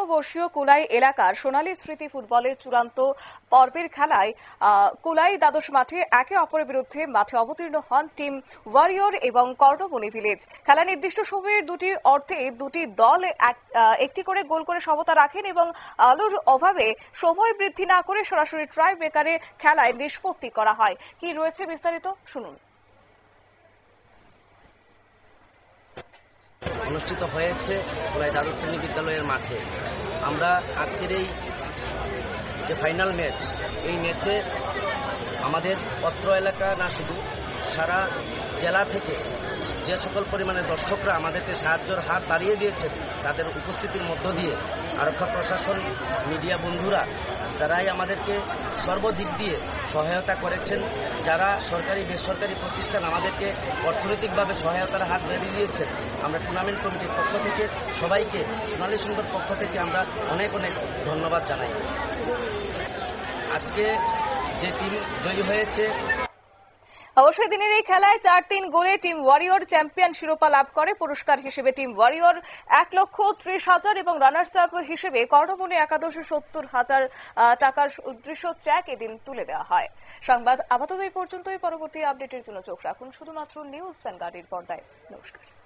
পঞ্চমবর্ষীয় কুলাই এলাকার সোনালী স্মৃতি ফুটবলের চূড়ান্ত পর্বের খেলায় কুলাই দ্বাদশ মাঠে একে অপরের বিরুদ্ধে মাঠে অবতীর্ণ হন টিম ওয়ারিয়র এবং কর্ণবনী ভিলেজ। খেলা নির্দিষ্ট সময়ের দুটি অর্ধে দুটি দল একটি করে গোল করে সমতা রাখেন এবং আলোর অভাবে সময় বৃদ্ধি না করে সরাসরি ট্রাই ব্রেকারে খেলায় নিষ্পত্তি করা হয়। কি রয়েছে বিস্তারিত শুনুন। অনুষ্ঠিত হয়েছে কুলাই দ্বাদশ শ্রেণী বিদ্যালয়ের মাঠে। আমরা আজকের এই যে ফাইনাল ম্যাচ, এই ম্যাচে আমাদের অত্র এলাকা না শুধু সারা জেলা থেকে যে সকল পরিমাণে দর্শকরা আমাদেরকে সাহায্যের হাত বাড়িয়ে দিয়েছেন, তাদের উপস্থিতির মধ্য দিয়ে আরক্ষা প্রশাসন, মিডিয়া বন্ধুরা যারাই আমাদেরকে সর্বদিক দিয়ে সহায়তা করেছেন, যারা সরকারি বেসরকারি প্রতিষ্ঠান আমাদেরকে অর্থনৈতিকভাবে সহায়তার হাত বাড়িয়ে দিয়েছেন, আমরা টুর্নামেন্ট কমিটির পক্ষ থেকে সবাইকে, সোনালী সংঘের পক্ষ থেকে আমরা অনেক অনেক ধন্যবাদ জানাই। আজকে যে টিম জয়ী হয়েছে, অবশ্যই দিনের এই খেলায় 4-3 গোলে টিম ওয়ারিয়র চ্যাম্পিয়ন শিরোপা লাভ করে। পুরস্কার হিসেবে টিম ওয়ারিয়র 1,30,000 এবং রানার্স আপ হিসেবে কর্ণবনী একাদশে 70,000 টাকার উদ্দেশ্য চেক এদিন তুলে দেওয়া হয়। সংবাদ আপাতত এই পর্যন্তই। পরবর্তী আপডেটের জন্য চোখ রাখুন শুধুমাত্র নিউজ ভ্যানগার্ডের পর্দায়। নমস্কার।